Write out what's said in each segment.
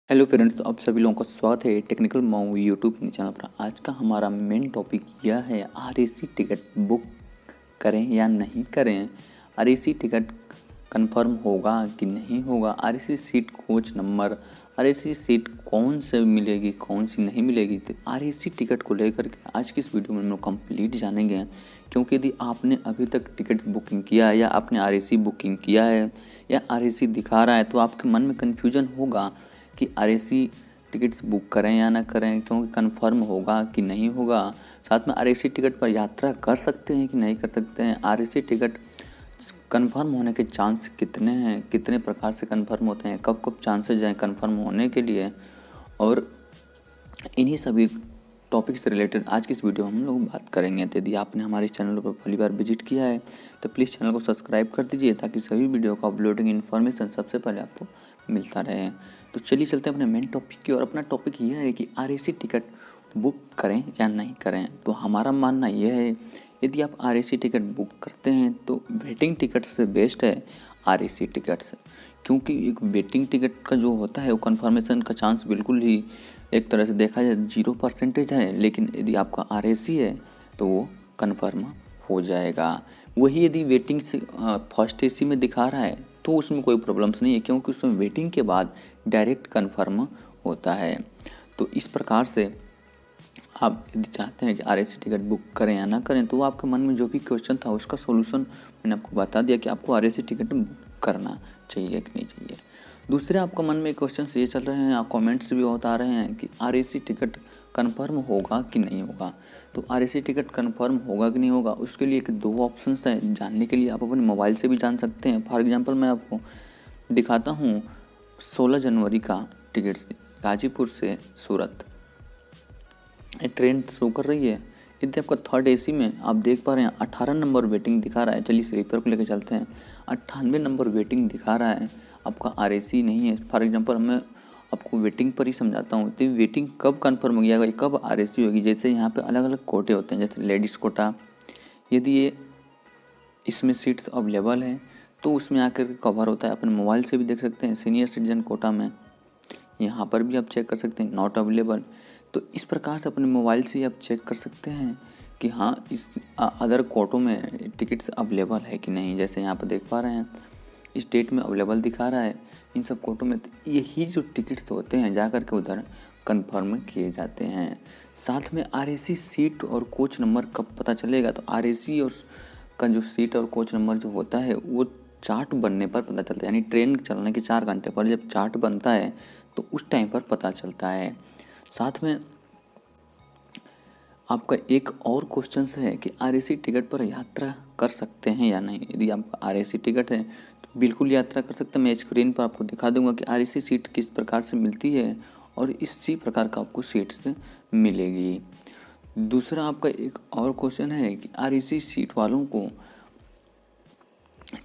Hello friends, तो आप सभी लोगों का स्वागत है टेक्निकल मऊ यूट्यूब चैनल पर। आज का हमारा मेन टॉपिक यह है आरएसी टिकट बुक करें या नहीं करें। आरएसी टिकट कंफर्म होगा कि नहीं होगा, RAC seat coach number, RAC seat कौन से मिलेगी कौन सी नहीं मिलेगी। तो आरएसी टिकट को लेकर के आज की इस वीडियो में हम लोग कंप्लीट जानेंगे। क्योंकि यदि आपने अभी तक टिकट बुकिंग किया है या आपने आरएसी बुकिंग किया है या आरएसी दिखा रहा है तो आपके मन में कन्फ्यूजन होगा कि आरएसी टिकट्स बुक करें या ना करें, क्योंकि कंफर्म होगा कि नहीं होगा। साथ में आरएसी टिकट पर यात्रा कर सकते हैं कि नहीं कर सकते हैं, आरएसी टिकट कंफर्म होने के चांस कितने हैं, कितने प्रकार से कंफर्म होते हैं, कब कब चांसेज हैं कंफर्म होने के लिए। और इन्हीं सभी टॉपिक से रिलेटेड आज की इस वीडियो में हम लोग बात करेंगे। तो यदि आपने हमारे चैनल पर पहली बार विजिट किया है तो प्लीज़ चैनल को सब्सक्राइब कर दीजिए ताकि सभी वीडियो का अपलोडिंग इन्फॉर्मेशन सबसे पहले आपको मिलता रहे। तो चलिए चलते हैं अपने मेन टॉपिक की ओर। अपना टॉपिक यह है कि आरएसी टिकट बुक करें या नहीं करें। तो हमारा मानना यह है, यदि आप आरएसी टिकट बुक करते हैं तो वेटिंग टिकट से बेस्ट है आरएसी टिकट से। क्योंकि एक वेटिंग टिकट का जो होता है वो कन्फर्मेशन का चांस बिल्कुल ही एक तरह से देखा जाए 0% है, लेकिन यदि आपका आरएसी है तो वो कन्फर्म हो जाएगा। वही यदि वेटिंग से फर्स्ट एसी में दिखा रहा है तो उसमें कोई प्रॉब्लम्स नहीं है, क्योंकि उसमें वेटिंग के बाद डायरेक्ट कन्फर्म होता है। तो इस प्रकार से आप यदि चाहते हैं कि आरएसी टिकट बुक करें या ना करें तो आपके मन में जो भी क्वेश्चन था उसका सॉल्यूशन मैंने आपको बता दिया कि आपको आरएसी टिकट बुक करना चाहिए कि नहीं चाहिए। दूसरे आपका मन में क्वेश्चन ये चल रहे हैं, आप कमेंट्स भी बहुत आ रहे हैं कि आरएसी टिकट कंफर्म होगा कि नहीं होगा। तो आरएसी टिकट कंफर्म होगा कि नहीं होगा उसके लिए एक दो ऑप्शंस हैं जानने के लिए। आप अपने मोबाइल से भी जान सकते हैं। फॉर एग्जांपल मैं आपको दिखाता हूँ 16 जनवरी का टिकट्स गाजीपुर से सूरत ट्रेन शो कर रही है। यदि आपका थर्ड एसी में आप देख पा रहे हैं 18 नंबर वेटिंग दिखा रहा है। चलिए स्लीपर को लेकर चलते हैं। 98 नंबर वेटिंग दिखा रहा है, आपका आरएसी नहीं है। फॉर एग्जांपल मैं आपको वेटिंग पर ही समझाता हूँ। तो वेटिंग कब कंफर्म हो गया, कब आरएसी होगी। जैसे यहाँ पे अलग अलग कोटे होते हैं, जैसे लेडीज़ कोटा, यदि ये इसमें सीट्स अवेलेबल हैं तो उसमें आकर के कवर होता है। अपने मोबाइल से भी देख सकते हैं। सीनियर सिटीजन कोटा में यहाँ पर भी आप चेक कर सकते हैं नॉट अवेलेबल। तो इस प्रकार से अपने मोबाइल से आप चेक कर सकते हैं कि हाँ इस अदर कोटों में टिकट्स अवेलेबल है कि नहीं। जैसे यहाँ पर देख पा रहे हैं स्टेट में अवेलेबल दिखा रहा है इन सब कोटों में। तो यही जो टिकट्स होते हैं जा कर के उधर कंफर्म किए जाते हैं। साथ में आरएसी सीट और कोच नंबर कब पता चलेगा, तो आरएसी और का जो सीट और कोच नंबर जो होता है वो चार्ट बनने पर पता चलता है। यानी ट्रेन चलने के 4 घंटे पर जब चार्ट बनता है तो उस टाइम पर पता चलता है। साथ में आपका एक और क्वेश्चन है कि आरएसी टिकट पर यात्रा कर सकते हैं या नहीं। यदि आपका आरएसी टिकट है तो बिल्कुल यात्रा कर सकते हैं। मैं स्क्रीन पर आपको दिखा दूंगा कि आरएसी सीट किस प्रकार से मिलती है और इसी प्रकार का आपको सीट्स मिलेगी। दूसरा आपका एक और क्वेश्चन है कि आरएसी सीट वालों को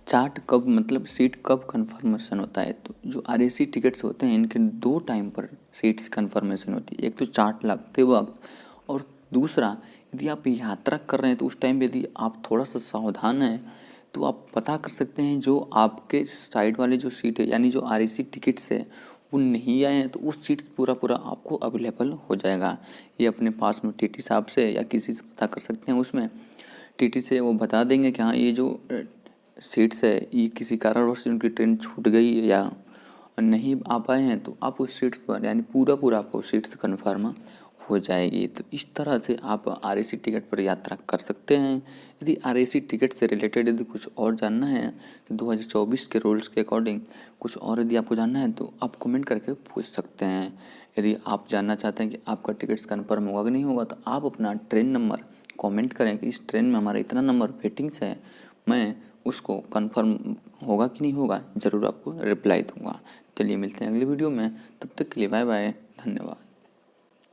चार्ट कब, मतलब सीट कब कंफर्मेशन होता है। तो जो आरएसी टिकट्स होते हैं इनके 2 टाइम पर सीट्स कंफर्मेशन होती है। एक तो चार्ट लगते वक्त, और दूसरा यदि आप यात्रा कर रहे हैं तो उस टाइम यदि आप थोड़ा सा सावधान हैं तो आप पता कर सकते हैं जो आपके साइड वाले जो सीट है यानी जो आरएसी टिकट्स है वो नहीं आए हैं तो उस सीट पूरा आपको अवेलेबल हो जाएगा। ये अपने पास में टीटी साहब से या किसी से पता कर सकते हैं। उसमें टीटी से वो बता देंगे कि हाँ ये जो सीट्स है ये किसी कारणवश से उनकी ट्रेन छूट गई या नहीं आ पाए हैं तो आप उस सीट्स पर यानी पूरा आपको सीट्स कन्फर्म हो जाएगी। तो इस तरह से आप आरएसी टिकट पर यात्रा कर सकते हैं। यदि आरएसी टिकट से रिलेटेड यदि कुछ और जानना है तो 2024 के रूल्स के अकॉर्डिंग कुछ और यदि आपको जानना है तो आप कमेंट करके पूछ सकते हैं। यदि आप जानना चाहते हैं कि आपका टिकट्स कन्फर्म होगा कि नहीं होगा तो आप अपना ट्रेन नंबर कमेंट करें कि इस ट्रेन में हमारा इतना नंबर वेटिंग्स है, मैं उसको कंफर्म होगा कि नहीं होगा ज़रूर आपको रिप्लाई दूंगा। चलिए मिलते हैं अगली वीडियो में, तब तक के लिए बाय बाय, धन्यवाद।